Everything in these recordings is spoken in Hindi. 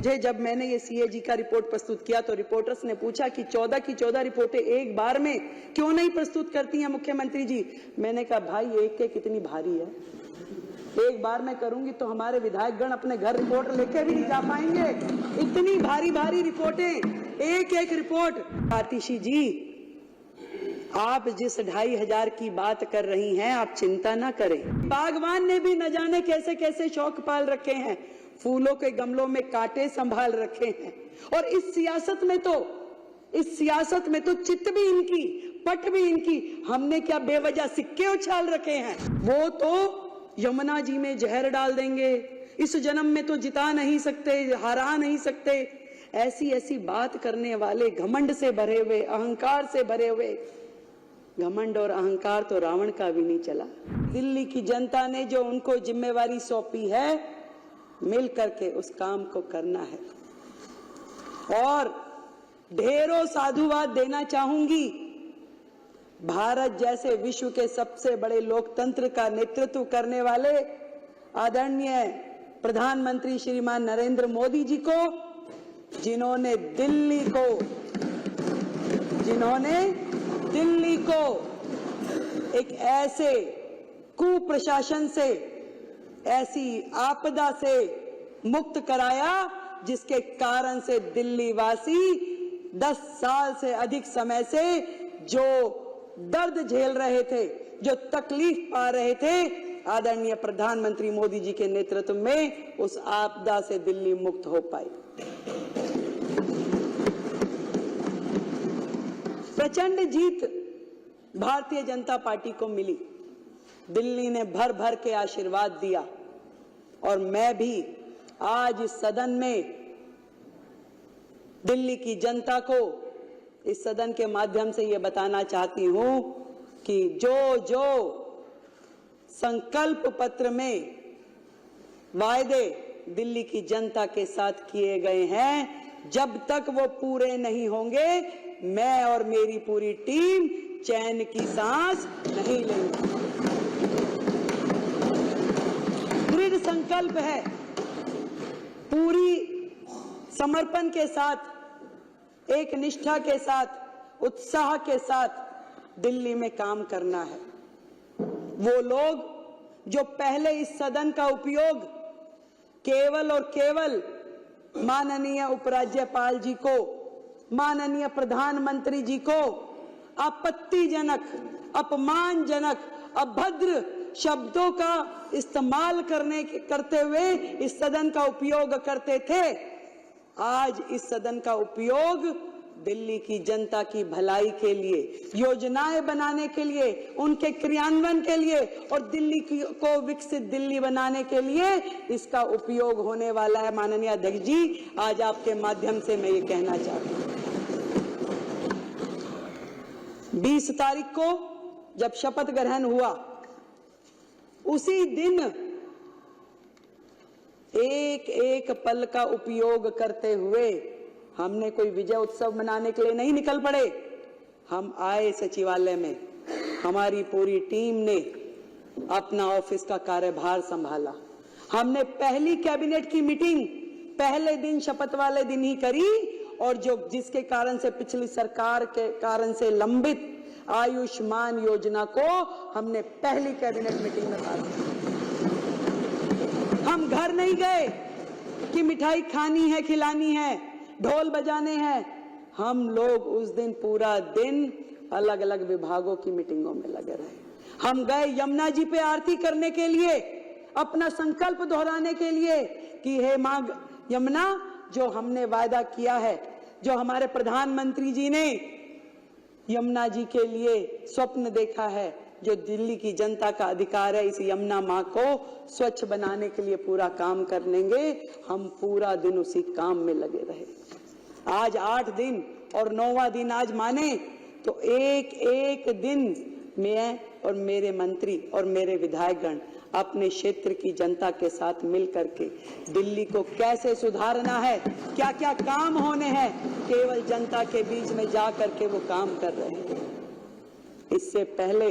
मुझे जब मैंने ये सीएजी का रिपोर्ट प्रस्तुत किया तो रिपोर्टर्स ने पूछा कि 14 की 14 रिपोर्टें एक बार में क्यों नहीं प्रस्तुत करती हैं मुख्यमंत्री जी। मैंने कहा भाई एक कितनी भारी है, एक बार में करूंगी तो हमारे विधायकगण अपने घर रिपोर्ट लेके भी नहीं जा पाएंगे, इतनी भारी भारी रिपोर्टें, एक एक रिपोर्ट। आतिशी जी, आप जिस 2500 की बात कर रही हैं आप चिंता ना करें। बागवान ने भी न जाने कैसे कैसे शौक पाल रखे हैं, फूलों के गमलों में कांटे संभाल रखे हैं। और इस सियासत में तो चित भी इनकी, पट भी इनकी, हमने क्या बेवजह सिक्के उछाल रखे हैं। वो तो यमुना जी में जहर डाल देंगे, इस जन्म में तो जिता नहीं सकते, हरा नहीं सकते, ऐसी ऐसी बात करने वाले, घमंड से भरे हुए, अहंकार से भरे हुए। घमंड और अहंकार तो रावण का भी नहीं चला। दिल्ली की जनता ने जो उनको जिम्मेवारी सौंपी है, मिल करके उस काम को करना है। और ढेरों साधुवाद देना चाहूंगी। भारत जैसे विश्व के सबसे बड़े लोकतंत्र का नेतृत्व करने वाले आदरणीय प्रधानमंत्री श्रीमान नरेंद्र मोदी जी को, जिन्होंने दिल्ली को एक ऐसे कुप्रशासन से, ऐसी आपदा से मुक्त कराया जिसके कारण से दिल्ली वासी 10 साल से अधिक समय से जो दर्द झेल रहे थे, जो तकलीफ पा रहे थे, आदरणीय प्रधानमंत्री मोदी जी के नेतृत्व में उस आपदा से दिल्ली मुक्त हो पाई। प्रचंड जीत भारतीय जनता पार्टी को मिली। दिल्ली ने भर भर के आशीर्वाद दिया। और मैं भी आज इस सदन में दिल्ली की जनता को इस सदन के माध्यम से ये बताना चाहती हूं कि जो संकल्प पत्र में वायदे दिल्ली की जनता के साथ किए गए हैं, जब तक वो पूरे नहीं होंगे, मैं और मेरी पूरी टीम चैन की सांस नहीं लेंगे। दृढ़ संकल्प है, पूरी समर्पण के साथ, एक निष्ठा के साथ, उत्साह के साथ दिल्ली में काम करना है। वो लोग जो पहले इस सदन का उपयोग केवल और केवल माननीय उपराज्यपाल जी को, माननीय प्रधानमंत्री जी को आपत्तिजनक, अपमानजनक, अभद्र शब्दों का इस्तेमाल करते हुए इस सदन का उपयोग करते थे, आज इस सदन का उपयोग दिल्ली की जनता की भलाई के लिए, योजनाएं बनाने के लिए, उनके क्रियान्वयन के लिए और दिल्ली को विकसित दिल्ली बनाने के लिए इसका उपयोग होने वाला है। माननीय अध्यक्ष जी, आज आपके माध्यम से मैं ये कहना चाहती हूँ। 20 तारीख को जब शपथ ग्रहण हुआ, उसी दिन एक एक पल का उपयोग करते हुए हमने कोई विजय उत्सव मनाने के लिए नहीं निकल पड़े। हम आए सचिवालय में, हमारी पूरी टीम ने अपना ऑफिस का कार्यभार संभाला। हमने पहली कैबिनेट की मीटिंग पहले दिन, शपथ वाले दिन ही करी, और जिसके कारण से पिछली सरकार के कारण से लंबित आयुष्मान योजना को हमने पहली कैबिनेट मीटिंग में पास किया। हम घर नहीं गए कि मिठाई खानी है, खिलानी है, ढोल बजाने हैं। हम लोग उस दिन पूरा दिन अलग अलग विभागों की मीटिंगों में लगे रहे। हम गए यमुना जी पे आरती करने के लिए, अपना संकल्प दोहराने के लिए कि हे मां यमुना, जो हमने वायदा किया है, जो हमारे प्रधानमंत्री जी ने यमुना जी के लिए स्वप्न देखा है, जो दिल्ली की जनता का अधिकार है, इस यमुना मां को स्वच्छ बनाने के लिए पूरा काम कर लेंगे। हम पूरा दिन उसी काम में लगे रहे। आज 8 दिन और 9वां दिन आज माने तो एक एक दिन मैं और मेरे मंत्री और मेरे विधायकगण अपने क्षेत्र की जनता के साथ मिल करके दिल्ली को कैसे सुधारना है, क्या क्या काम होने हैं, केवल जनता के बीच में जा करके वो काम कर रहे हैं। इससे पहले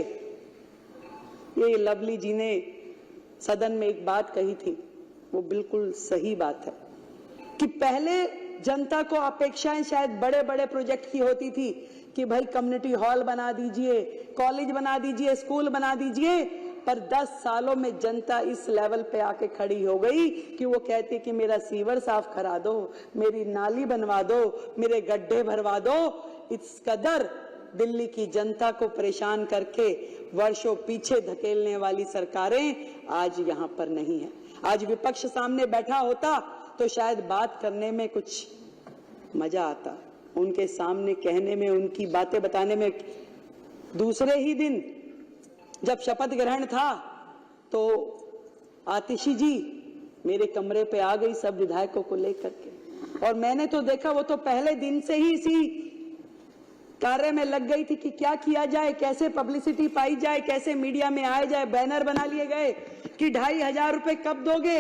ये लवली जी ने सदन में एक बात कही थी, वो बिल्कुल सही बात है। कि पहले जनता को अपेक्षाएं शायद बड़े बड़े प्रोजेक्ट की होती थी कि भाई कम्युनिटी हॉल बना दीजिए, कॉलेज बना दीजिए, स्कूल बना दीजिए, पर 10 सालों में जनता इस लेवल पे आके खड़ी हो गई कि वो कहती है कि मेरा सीवर साफ करा दो, मेरी नाली बनवा दो, मेरे गड्ढे भरवा दो। इस कदर दिल्ली की जनता को परेशान करके वर्षों पीछे धकेलने वाली सरकारें आज यहाँ पर नहीं है। आज विपक्ष सामने बैठा होता तो शायद बात करने में कुछ मजा आता, उनके सामने कहने में, उनकी बातें बताने में। दूसरे ही दिन जब शपथ ग्रहण था तो आतिशी जी मेरे कमरे पे आ गई सब विधायकों को लेकर के, और मैंने तो देखा वो तो पहले दिन से ही इसी कार्य में लग गई थी कि क्या किया जाए, कैसे पब्लिसिटी पाई जाए, कैसे मीडिया में आया जाए। बैनर बना लिए गए कि 2,500 रुपए कब दोगे।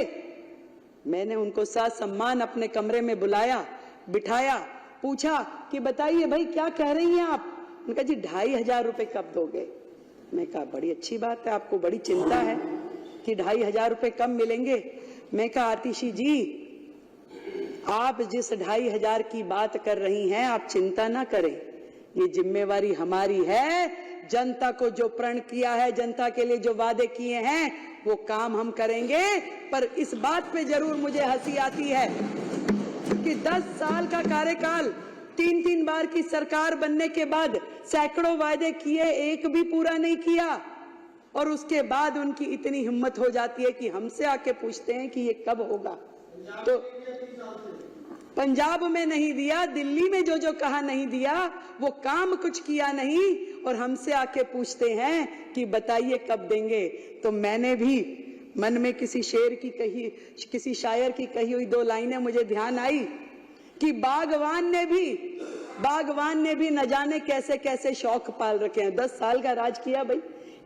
मैंने उनको सम्मान अपने कमरे में बुलाया, बिठाया, पूछा कि बताइए भाई क्या कह रही हैं आप। उन्होंने कहा जी 2,500 रुपए कब दोगे। मैं कहा बड़ी अच्छी बात है, आपको बड़ी चिंता है कि 2,500 रुपए कब मिलेंगे। मैं कहा आतिशी जी आप जिस 2,500 की बात कर रही हैं आप चिंता ना करें, ये जिम्मेवारी हमारी है। जनता को जो प्रण किया है, जनता के लिए जो वादे किए हैं वो काम हम करेंगे। पर इस बात पे जरूर मुझे हंसी आती है कि 10 साल का कार्यकाल, 3-3 बार की सरकार बनने के बाद सैकड़ों वादे किए, एक भी पूरा नहीं किया। और उसके बाद उनकी इतनी हिम्मत हो जाती है कि हमसे आके पूछते हैं कि ये कब होगा। तो पंजाब में नहीं दिया, दिल्ली में जो जो कहा नहीं दिया, वो काम कुछ किया नहीं, और हमसे आके पूछते हैं कि बताइए कब देंगे। तो मैंने भी मन में किसी शेर की कही, किसी शायर की कही हुई 2 लाइनें मुझे ध्यान आई कि बागवान ने भी न जाने कैसे कैसे शौक पाल रखे हैं। 10 साल का राज किया भाई,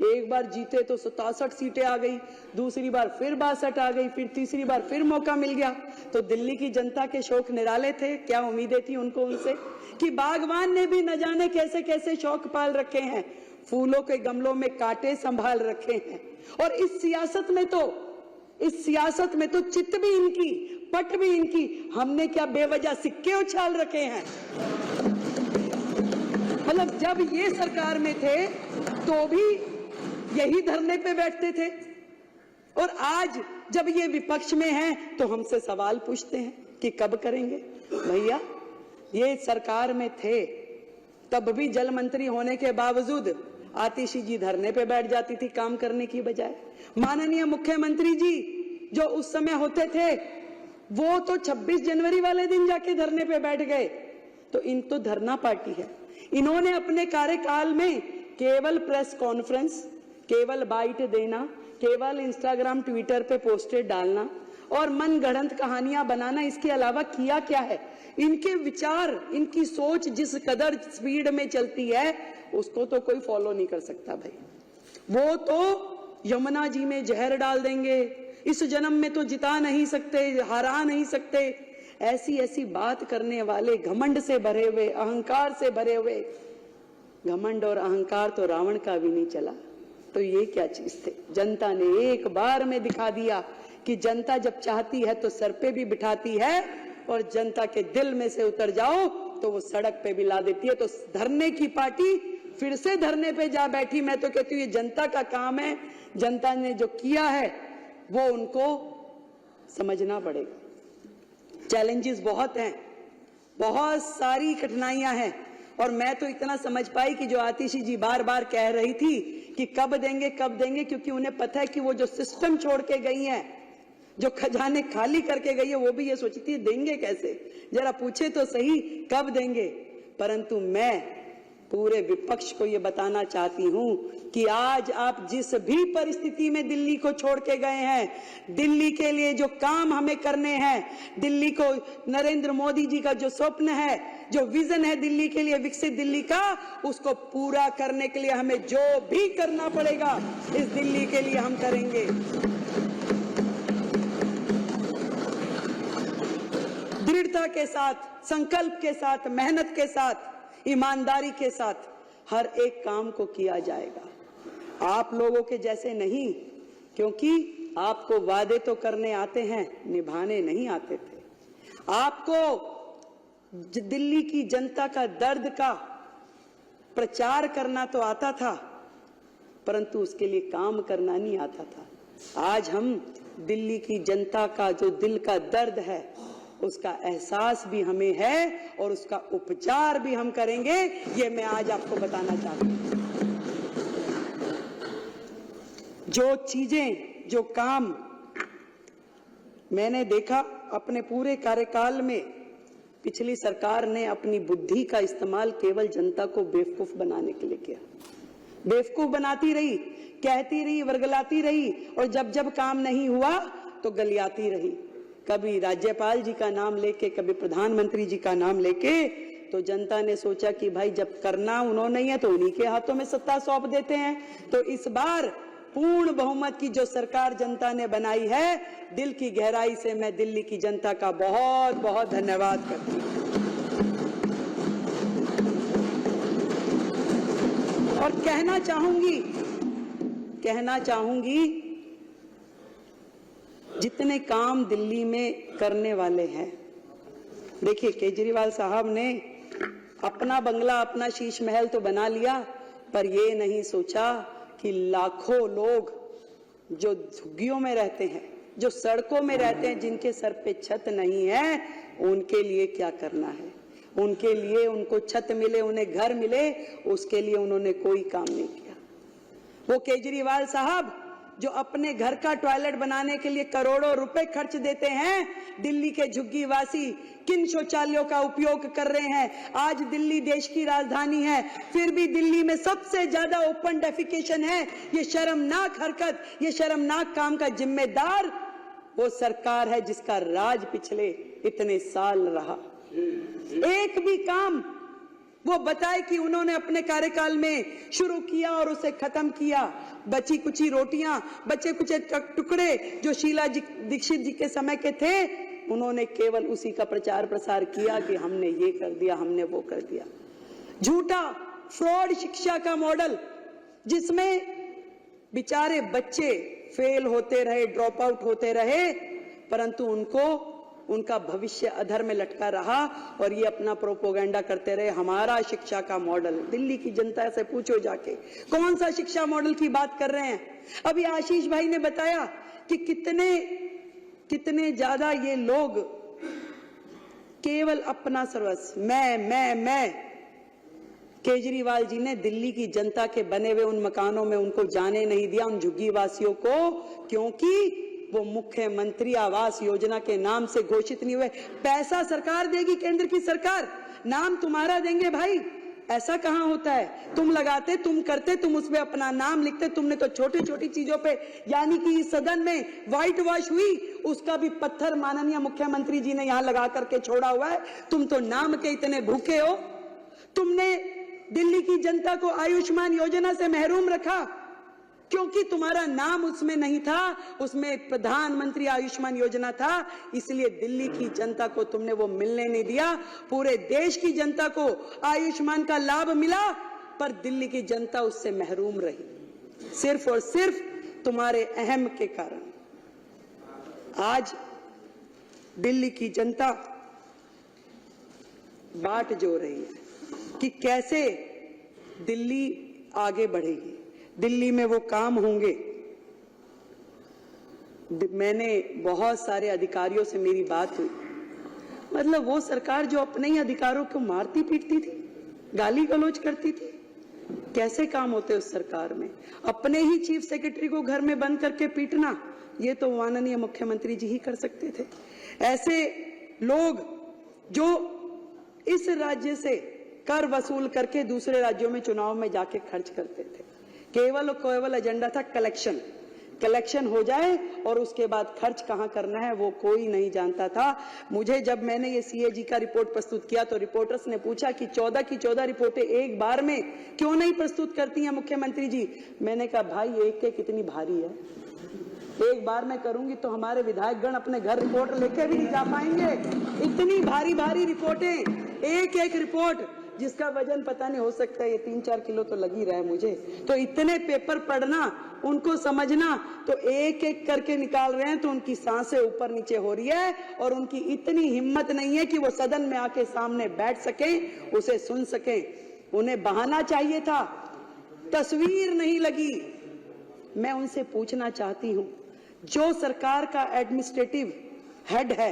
एक बार जीते तो 67 सीटें आ गई, दूसरी बार फिर 62 आ गई, फिर तीसरी बार फिर मौका मिल गया। तो दिल्ली की जनता के शौक निराले थे, क्या उम्मीदें थी उनको उनसे कि बागवान ने भी न जाने कैसे कैसे शौक पाल रखे हैं, फूलों के गमलों में कांटे संभाल रखे हैं। और इस सियासत में तो चित भी इनकी, पट भी इनकी, हमने क्या बेवजह सिक्के उछाल रखे हैं। मतलब जब ये सरकार में थे तो भी यही धरने पे बैठते थे, और आज जब ये विपक्ष में हैं तो हमसे सवाल पूछते हैं कि कब करेंगे। भैया ये सरकार में थे तब भी जल मंत्री होने के बावजूद आतिशी जी धरने पे बैठ जाती थी काम करने की बजाय। माननीय मुख्यमंत्री जी जो उस समय होते थे वो तो 26 जनवरी वाले दिन जाके धरने पे बैठ गए। तो इन तो धरना पार्टी है। इन्होंने अपने कार्यकाल में केवल प्रेस कॉन्फ्रेंस, केवल बाइट देना, केवल इंस्टाग्राम ट्विटर पे पोस्टर डालना और मनगढ़ंत कहानियां बनाना, इसके अलावा किया क्या है। इनके विचार, इनकी सोच जिस कदर स्पीड में चलती है उसको तो कोई फॉलो नहीं कर सकता भाई। वो तो यमुना जी में जहर डाल देंगे, इस जन्म में तो जिता नहीं सकते, हरा नहीं सकते, ऐसी ऐसी बात करने वाले, घमंड से भरे हुए, अहंकार से भरे हुए। घमंड और अहंकार तो रावण का भी नहीं चला, तो ये क्या चीज थे। जनता ने एक बार में दिखा दिया कि जनता जब चाहती है तो सर पे भी बिठाती है, और जनता के दिल में से उतर जाओ तो वो सड़क पे भी ला देती है। तो धरने की पार्टी फिर से धरने पे जा बैठी। मैं तो कहती हूँ ये जनता का काम है, जनता ने जो किया है वो उनको समझना पड़ेगा। चैलेंजेस बहुत हैं, बहुत सारी कठिनाइयां हैं, और मैं तो इतना समझ पाई कि जो आतिशी जी बार बार कह रही थी कि कब देंगे कब देंगे, क्योंकि उन्हें पता है कि वो जो सिस्टम छोड़ के गई हैं, जो खजाने खाली करके गई है, वो भी ये सोचती थी देंगे कैसे, जरा पूछे तो सही कब देंगे। परंतु मैं पूरे विपक्ष को ये बताना चाहती हूं कि आज आप जिस भी परिस्थिति में दिल्ली को छोड़ के गए हैं, दिल्ली के लिए जो काम हमें करने हैं, दिल्ली को नरेंद्र मोदी जी का जो स्वप्न है, जो विजन है दिल्ली के लिए, विकसित दिल्ली का, उसको पूरा करने के लिए हमें जो भी करना पड़ेगा इस दिल्ली के लिए हम करेंगे। दृढ़ता के साथ, संकल्प के साथ, मेहनत के साथ, ईमानदारी के साथ हर एक काम को किया जाएगा। आप लोगों के जैसे नहीं, क्योंकि आपको वादे तो करने आते हैं, निभाने नहीं आते थे। आपको दिल्ली की जनता का दर्द का प्रचार करना तो आता था, परंतु उसके लिए काम करना नहीं आता था। आज हम दिल्ली की जनता का जो दिल का दर्द है उसका एहसास भी हमें है और उसका उपचार भी हम करेंगे, ये मैं आज आपको बताना चाहता हूं। जो चीजें, जो काम मैंने देखा अपने पूरे कार्यकाल में, पिछली सरकार ने अपनी बुद्धि का इस्तेमाल केवल जनता को बेवकूफ बनाने के लिए किया। बेवकूफ बनाती रही, कहती रही, वर्गलाती रही, और जब जब काम नहीं हुआ तो गलियाती रही। कभी राज्यपाल जी का नाम लेके, कभी प्रधानमंत्री जी का नाम लेके। तो जनता ने सोचा कि भाई जब करना उन्होंने ही है तो उन्हीं के हाथों में सत्ता सौंप देते हैं। तो इस बार पूर्ण बहुमत की जो सरकार जनता ने बनाई है, दिल की गहराई से मैं दिल्ली की जनता का बहुत बहुत धन्यवाद करती हूं। और कहना चाहूंगी जितने काम दिल्ली में करने वाले हैं, देखिए केजरीवाल साहब ने अपना बंगला, अपना शीश महल तो बना लिया, पर ये नहीं सोचा कि लाखों लोग जो झुग्गियों में रहते हैं, जो सड़कों में रहते हैं, जिनके सर पे छत नहीं है, उनके लिए क्या करना है। उनके लिए उनको छत मिले, उन्हें घर मिले, उसके लिए उन्होंने कोई काम नहीं किया। वो केजरीवाल साहब जो अपने घर का टॉयलेट बनाने के लिए करोड़ों रुपए खर्च देते हैं, दिल्ली के झुग्गीवासी किन शौचालयों का उपयोग कर रहे हैं। आज दिल्ली देश की राजधानी है, फिर भी दिल्ली में सबसे ज्यादा ओपन डेफिकेशन है। ये शर्मनाक हरकत, ये शर्मनाक काम का जिम्मेदार वो सरकार है जिसका राज पिछले इतने साल रहा। एक भी काम वो बताए कि उन्होंने अपने कार्यकाल में शुरू किया और उसे खत्म किया। बची कुची रोटियां, बचे कुचे टुकड़े जो शीला दीक्षित जी के समय के थे, उन्होंने केवल उसी का प्रचार प्रसार किया कि हमने ये कर दिया, हमने वो कर दिया। झूठा फ्रॉड शिक्षा का मॉडल, जिसमें बेचारे बच्चे फेल होते रहे, ड्रॉप आउट होते रहे, परंतु उनका भविष्य अधर में लटका रहा और ये अपना प्रोपोगंडा करते रहे, हमारा शिक्षा का मॉडल। दिल्ली की जनता से पूछो जाके कौन सा शिक्षा मॉडल की बात कर रहे हैं। अभी आशीष भाई ने बताया कि कितने ज्यादा ये लोग केवल अपना सर्वस्व, मैं। केजरीवाल जी ने दिल्ली की जनता के बने हुए उन मकानों में उनको जाने नहीं दिया, उन झुग्गी वासियों को, क्योंकि वो मुख्यमंत्री आवास योजना के नाम से घोषित नहीं हुए। पैसा सरकार देगी, केंद्र की सरकार, नाम तुम्हारा देंगे भाई। ऐसा कहां होता है? तुम लगाते, तुम करते, तुम उसमें अपना नाम लिखते। तुमने तो छोटी छोटी चीजों पे, यानी कि इस सदन में व्हाइट वॉश हुई, उसका भी पत्थर माननीय मुख्यमंत्री जी ने यहां लगा करके छोड़ा हुआ है। तुम तो नाम के इतने भूखे हो। तुमने दिल्ली की जनता को आयुष्मान योजना से महरूम रखा क्योंकि तुम्हारा नाम उसमें नहीं था, उसमें प्रधानमंत्री आयुष्मान योजना था, इसलिए दिल्ली की जनता को तुमने वो मिलने नहीं दिया। पूरे देश की जनता को आयुष्मान का लाभ मिला, पर दिल्ली की जनता उससे महरूम रही, सिर्फ और सिर्फ तुम्हारे अहम के कारण। आज दिल्ली की जनता बाट जो रही है कि कैसे दिल्ली आगे बढ़ेगी, दिल्ली में वो काम होंगे। मैंने बहुत सारे अधिकारियों से मेरी बात हुई, मतलब वो सरकार जो अपने ही अधिकारों को मारती पीटती थी, गाली गलौज करती थी, कैसे काम होते उस सरकार में। अपने ही चीफ सेक्रेटरी को घर में बंद करके पीटना, ये तो माननीय मुख्यमंत्री जी ही कर सकते थे। ऐसे लोग जो इस राज्य से कर वसूल करके दूसरे राज्यों में चुनाव में जाके खर्च करते थे, केवल एजेंडा था कलेक्शन हो जाए और उसके बाद खर्च कहां करना है वो कोई नहीं जानता था। मुझे जब मैंने ये सीएजी का रिपोर्ट प्रस्तुत किया तो रिपोर्टर्स ने पूछा कि 14 की 14 रिपोर्टें एक बार में क्यों नहीं प्रस्तुत करती हैं मुख्यमंत्री जी। मैंने कहा भाई एक कितनी भारी है, एक बार मैं करूंगी तो हमारे विधायकगण अपने घर रिपोर्ट लेके भी नहीं जा पाएंगे। इतनी भारी भारी रिपोर्टें, एक रिपोर्ट जिसका वजन पता नहीं, हो सकता है ये 3-4 किलो तो लग ही रहा है मुझे। तो इतने पेपर पढ़ना उनको समझना, तो एक एक करके निकाल रहे हैं तो उनकी सांसें ऊपर नीचे हो रही है और उनकी इतनी हिम्मत नहीं है कि वो सदन में आके सामने बैठ सके, उसे सुन सके। उन्हें बहाना चाहिए था, तस्वीर नहीं लगी। मैं उनसे पूछना चाहती हूं, जो सरकार का एडमिनिस्ट्रेटिव हेड है,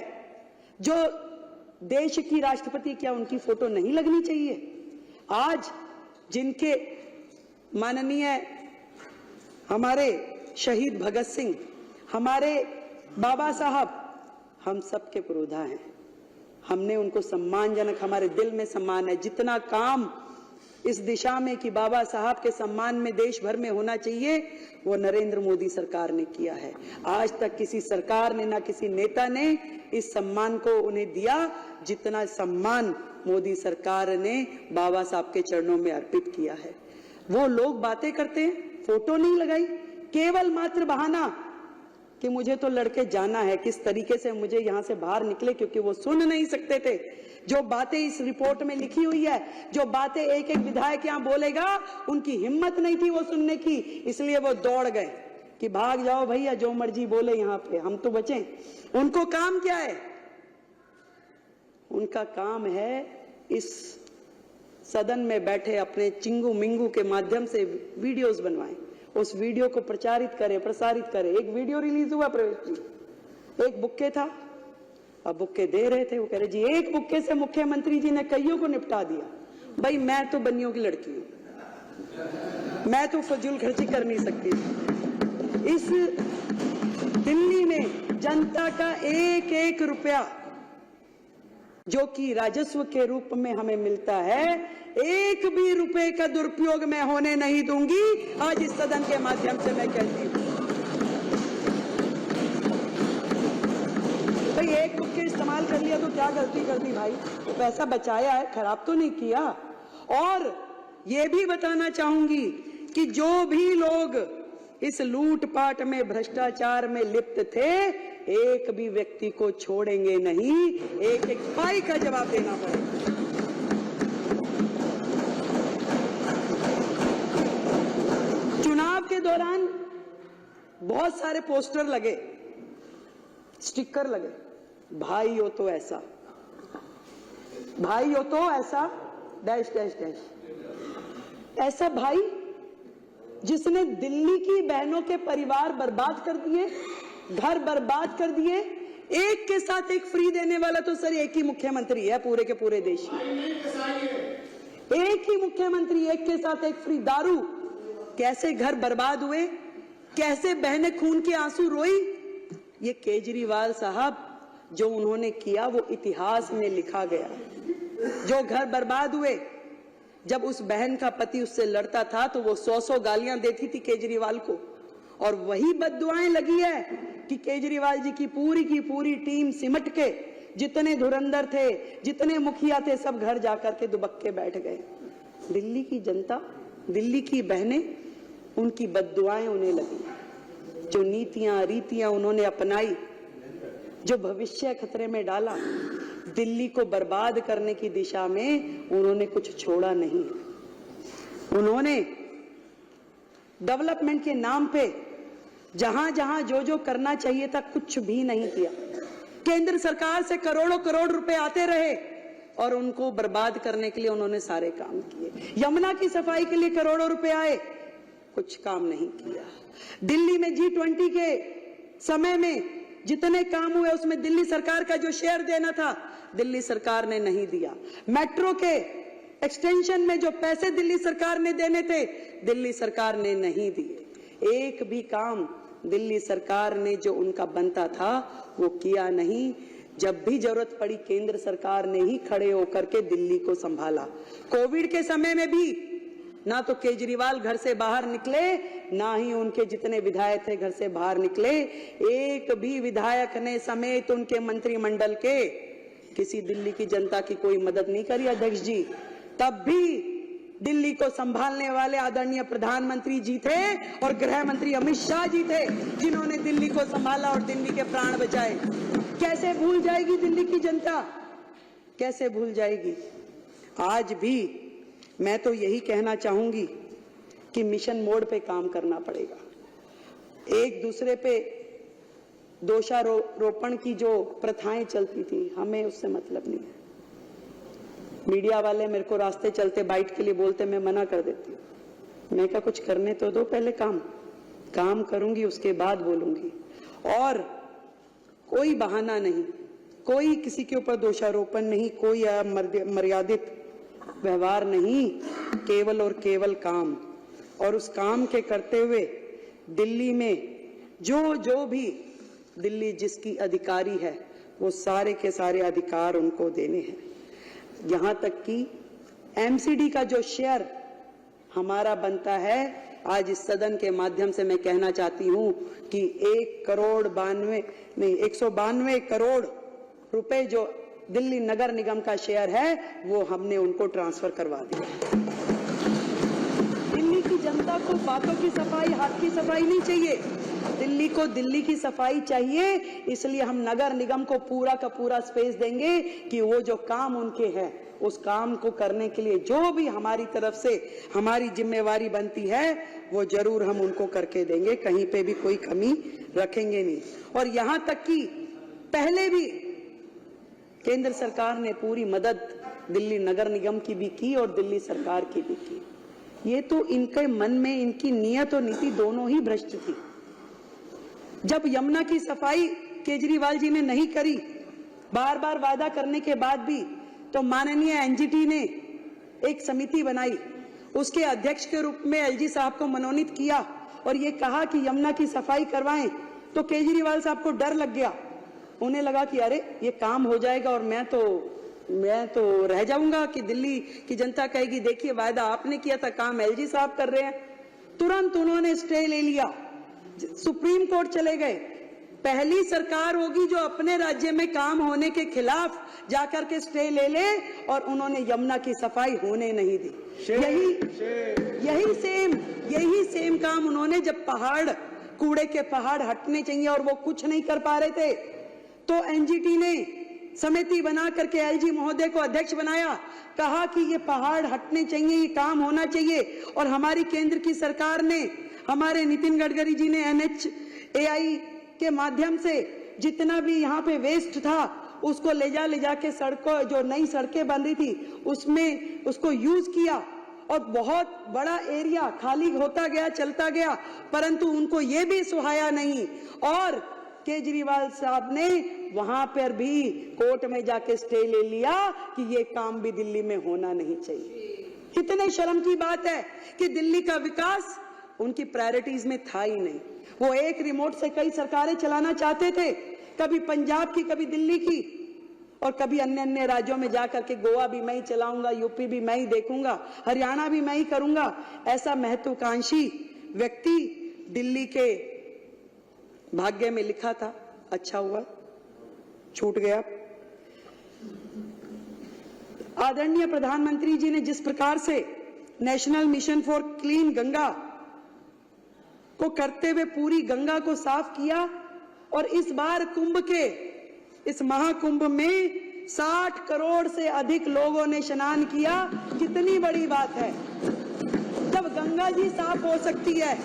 जो देश की राष्ट्रपति, क्या उनकी फोटो नहीं लगनी चाहिए? आज जिनके माननीय हमारे शहीद भगत सिंह, हमारे बाबा साहब, हम सबके पुरोधा हैं। हमने उनको सम्मानजनक, हमारे दिल में सम्मान है। जितना काम इस दिशा में कि बाबा साहब के सम्मान में देश भर में होना चाहिए, वो नरेंद्र मोदी सरकार ने किया है। आज तक किसी सरकार ने, ना किसी नेता ने इस सम्मान को उन्हें दिया जितना सम्मान मोदी सरकार ने बाबा साहब के चरणों में अर्पित किया है। वो लोग बातें करते हैं, फोटो नहीं लगाई, केवल मात्र बहाना कि मुझे तो लड़के जाना है, किस तरीके से मुझे यहां से बाहर निकले, क्योंकि वो सुन नहीं सकते थे जो बातें इस रिपोर्ट में लिखी हुई है, जो बातें एक एक विधायक यहां बोलेगा, उनकी हिम्मत नहीं थी वो सुनने की, इसलिए वो दौड़ गए कि भाग जाओ भैया, जो मर्जी बोले यहां पे, हम तो बचें। उनको काम क्या है? उनका काम है इस सदन में बैठे अपने चिंगू मिंगू के माध्यम से वीडियोस बनवाएं, उस वीडियो को प्रचारित करें, प्रसारित करें। एक वीडियो रिलीज हुआ प्रवेश जी, एक बुक्के था, अब बुक्के दे रहे थे, वो कह रहे जी एक बुक्के से मुख्यमंत्री जी ने कईयों को निपटा दिया। भाई मैं तो बनियों की लड़की हूं, मैं तो फजूल खर्ची कर नहीं सकती। इस दिल्ली में जनता का एक एक रुपया जो कि राजस्व के रूप में हमें मिलता है, एक भी रुपए का दुरुपयोग मैं होने नहीं दूंगी। आज इस सदन के माध्यम से मैं कहती हूं, भाई एक बुक्के इस्तेमाल कर लिया तो क्या गलती कर दी भाई? तो पैसा बचाया है, खराब तो नहीं किया। और ये भी बताना चाहूंगी कि जो भी लोग इस लूटपाट में, भ्रष्टाचार में लिप्त थे, एक भी व्यक्ति को छोड़ेंगे नहीं, एक एक पाई का जवाब देना पड़ेगा। चुनाव के दौरान बहुत सारे पोस्टर लगे, स्टिकर लगे, भाई हो तो ऐसा, भाई हो तो ऐसा, डैश डैश डैश। ऐसा भाई जिसने दिल्ली की बहनों के परिवार बर्बाद कर दिए, घर बर्बाद कर दिए। एक के साथ एक फ्री देने वाला तो सर एक ही मुख्यमंत्री है पूरे के पूरे देश में। एक ही मुख्यमंत्री, एक के साथ एक फ्री। दारू, कैसे घर बर्बाद हुए, कैसे बहनें खून के आंसू रोई। ये केजरीवाल साहब जो उन्होंने किया वो इतिहास में लिखा गया। जो घर बर्बाद हुए, जब उस बहन का पति उससे लड़ता था तो वो 100 गालियां देती थी केजरीवाल को, और वही बद्दुआएं लगी है कि केजरीवाल जी की पूरी टीम सिमट के, जितने धुरंधर थे, जितने मुखिया थे, सब घर जाकर के दुबक्के बैठ गए। दिल्ली की जनता, दिल्ली की बहनें, उनकी बद्दुआएं उन्हें लगी। जो नीतियां रीतियां उन्होंने अपनाई, जो भविष्य खतरे में डाला, दिल्ली को बर्बाद करने की दिशा में उन्होंने कुछ छोड़ा नहीं। उन्होंने डेवलपमेंट के नाम पे जहां जहां जो जो करना चाहिए था कुछ भी नहीं किया। केंद्र सरकार से करोड़ों करोड़ रुपए आते रहे और उनको बर्बाद करने के लिए उन्होंने सारे काम किए। यमुना की सफाई के लिए करोड़ों रुपए आए, कुछ काम नहीं किया। दिल्ली में G20 के समय में जितने काम हुए उसमें दिल्ली सरकार का जो शेयर देना था दिल्ली सरकार ने नहीं दिया। मेट्रो के एक्सटेंशन में जो पैसे दिल्ली सरकार ने देने थे दिल्ली सरकार ने नहीं दिए। एक भी काम दिल्ली सरकार ने जो उनका बनता था वो किया नहीं। जब भी जरूरत पड़ी केंद्र सरकार ने ही खड़े होकर के दिल्ली को संभाला। कोविड के समय में भी ना तो केजरीवाल घर से बाहर निकले, ना ही उनके जितने विधायक थे घर से बाहर निकले। एक भी विधायक ने समेत उनके मंत्रिमंडल के किसी दिल्ली की जनता की कोई मदद नहीं करी अध्यक्ष जी। तब भी दिल्ली को संभालने वाले आदरणीय प्रधानमंत्री जी थे और गृह मंत्री अमित शाह जी थे जिन्होंने दिल्ली को संभाला और दिल्ली के प्राण बचाए। कैसे भूल जाएगी दिल्ली की जनता, कैसे भूल जाएगी। आज भी मैं तो यही कहना चाहूंगी कि मिशन मोड पे काम करना पड़ेगा। एक दूसरे पे दोषारोपण की जो प्रथाएं चलती थी, हमें उससे मतलब नहीं है। मीडिया वाले मेरे को रास्ते चलते बाइट के लिए बोलते, मैं मना कर देती हूँ। मैं क्या, कुछ करने तो दो, पहले काम करूंगी, उसके बाद बोलूंगी। और कोई बहाना नहीं, कोई किसी के ऊपर दोषारोपण नहीं, कोई मर्यादित व्यवहार नहीं, केवल और केवल काम। और उस काम के करते हुए दिल्ली में जो भी दिल्ली जिसकी अधिकारी है, वो सारे के सारे अधिकार उनको देने हैं। यहां तक कि एमसीडी का जो शेयर हमारा बनता है, आज इस सदन के माध्यम से मैं कहना चाहती हूं कि 192 करोड़ रुपए जो दिल्ली नगर निगम का शेयर है, वो हमने उनको ट्रांसफर करवा दिया। दिल्ली की जनता को बातों की सफाई, हाथ की सफाई नहीं चाहिए, दिल्ली को दिल्ली की सफाई चाहिए। इसलिए हम नगर निगम को पूरा का पूरा स्पेस देंगे कि वो जो काम उनके हैं, उस काम को करने के लिए जो भी हमारी तरफ से हमारी जिम्मेवारी बनती है, वो जरूर हम उनको करके देंगे, कहीं पे भी कोई कमी रखेंगे नहीं। और यहां तक कि पहले भी केंद्र सरकार ने पूरी मदद दिल्ली नगर निगम की भी की और दिल्ली सरकार की भी की। ये तो इनके मन में, इनकी नीयत और नीति दोनों ही भ्रष्ट थी। जब यमुना की सफाई केजरीवाल जी ने नहीं करी, बार बार वादा करने के बाद भी, तो माननीय एनजीटी ने एक समिति बनाई, उसके अध्यक्ष के रूप में एलजी साहब को मनोनीत किया और ये कहा कि यमुना की सफाई करवाएं। तो केजरीवाल साहब को डर लग गया, उन्हें लगा कि अरे ये काम हो जाएगा और मैं तो रह जाऊंगा कि दिल्ली की जनता कहेगी देखिए वायदा आपने किया था, काम एलजी साहब कर रहे हैं। तुरंत उन्होंने स्टे ले लिया, सुप्रीम कोर्ट चले गए। पहली सरकार होगी जो अपने राज्य में काम होने के खिलाफ जाकर के स्टे ले ले, और उन्होंने यमुना की सफाई होने नहीं दी। यही सेम काम उन्होंने, जब कूड़े के पहाड़ हटने चाहिए और वो कुछ नहीं कर पा रहे थे, तो एनजीटी ने समिति बना करके एलजी महोदय को अध्यक्ष बनाया, कहा कि ये पहाड़ हटने चाहिए, ये काम होना चाहिए। और हमारी केंद्र की सरकार ने, हमारे नितिन गडकरी जी ने NHAI के माध्यम से जितना भी यहाँ पे वेस्ट था, उसको ले जा के सड़कों, जो नई सड़कें बन रही थी, उसमें उसको यूज किया और बहुत बड़ा एरिया खाली होता गया, चलता गया, परंतु उनको ये भी सुहाया नहीं। और केजरीवाल साहब ने वहां पर भी कोर्ट में जाके स्टे ले लिया कि ये काम भी दिल्ली में होना नहीं चाहिए। कितने शर्म की बात है कि दिल्ली का विकास उनकी प्रायोरिटीज में था ही नहीं। वो एक रिमोट से कई सरकारें चलाना चाहते थे, कभी पंजाब की, कभी दिल्ली की, और कभी अन्य राज्यों में जाकर के गोवा भी मैं ही चलाऊंगा, यूपी भी मैं ही देखूंगा, हरियाणा भी मैं ही करूंगा। ऐसा महत्वाकांक्षी व्यक्ति दिल्ली के भाग्य में लिखा था, अच्छा हुआ छूट गया। आदरणीय प्रधानमंत्री जी ने जिस प्रकार से national mission for clean Ganga को करते हुए पूरी गंगा को साफ किया, और इस बार कुंभ के इस महाकुंभ में 60 करोड़ से अधिक लोगों ने स्नान किया। कितनी बड़ी बात है, जब गंगा जी साफ हो सकती है,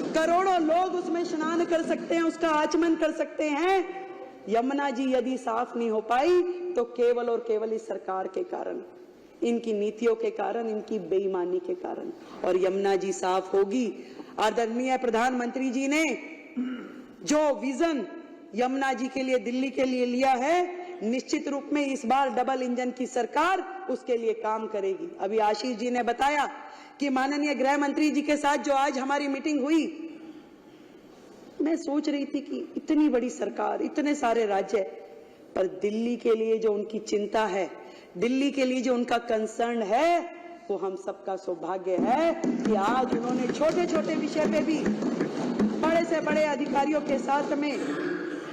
करोड़ों लोग उसमें स्नान कर सकते हैं, उसका आचमन कर सकते हैं। यमुना जी यदि साफ नहीं हो पाई तो केवल और केवल इस सरकार के कारण, इनकी नीतियों के कारण, इनकी बेईमानी के कारण। और यमुना जी साफ होगी। आदरणीय प्रधानमंत्री जी ने जो विजन यमुना जी के लिए, दिल्ली के लिए लिया है, निश्चित रूप में इस बार डबल इंजन की सरकार उसके लिए काम करेगी। अभी आशीष जी ने बताया कि माननीय गृह मंत्री जी के साथ जो आज हमारी मीटिंग हुई, मैं सोच रही थी कि इतनी बड़ी सरकार, इतने सारे राज्य, पर दिल्ली के लिए जो उनकी चिंता है, दिल्ली के लिए जो उनका कंसर्न है, वो हम सबका सौभाग्य है कि आज उन्होंने छोटे छोटे विषय पे भी बड़े से बड़े अधिकारियों के साथ में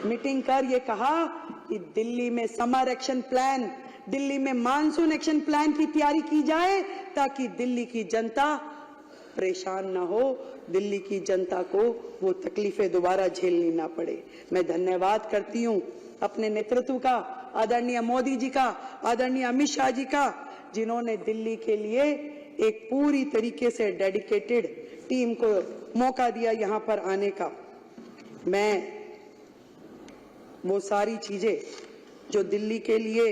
मीटिंग कर ये कहा कि दिल्ली में समर एक्शन प्लान, दिल्ली में मानसून एक्शन प्लान की तैयारी की जाए, ताकि दिल्ली की जनता परेशान ना हो, दिल्ली की जनता को वो तकलीफें दोबारा झेलनी ना पड़े। मैं धन्यवाद करती हूँ अपने नेतृत्व का, आदरणीय मोदी जी का, आदरणीय अमित शाह जी का, जिन्होंने दिल्ली के लिए एक पूरी तरीके से डेडिकेटेड टीम को मौका दिया यहाँ पर आने का। मैं वो सारी चीजें जो दिल्ली के लिए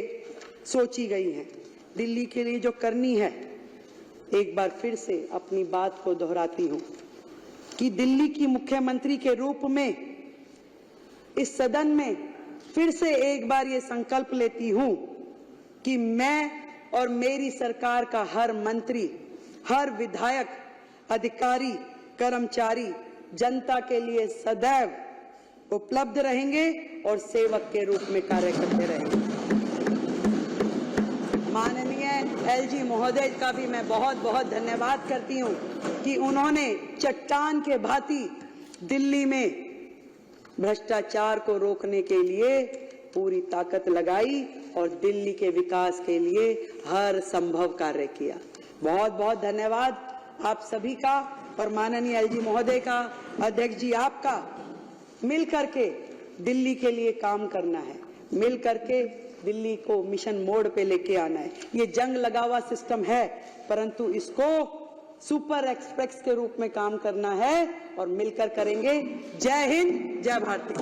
सोची गई हैं, दिल्ली के लिए जो करनी है, एक बार फिर से अपनी बात को दोहराती हूं कि दिल्ली की मुख्यमंत्री के रूप में इस सदन में फिर से एक बार ये संकल्प लेती हूं कि मैं और मेरी सरकार का हर मंत्री, हर विधायक, अधिकारी, कर्मचारी जनता के लिए सदैव उपलब्ध रहेंगे और सेवक के रूप में कार्य करते रहेंगे। माननीय एलजी महोदय का भी मैं बहुत बहुत धन्यवाद करती हूं कि उन्होंने चट्टान के भांति दिल्ली में भ्रष्टाचार को रोकने के लिए पूरी ताकत लगाई और दिल्ली के विकास के लिए हर संभव कार्य किया। बहुत बहुत धन्यवाद आप सभी का और माननीय एलजी महोदय का, अध्यक्ष जी आपका। मिल करके दिल्ली के लिए काम करना है, मिल करके दिल्ली को मिशन मोड पे लेके आना है। ये जंग लगा हुआ सिस्टम है, परंतु इसको सुपर एक्सप्रेस के रूप में काम करना है और मिलकर करेंगे। जय हिंद, जय भारती।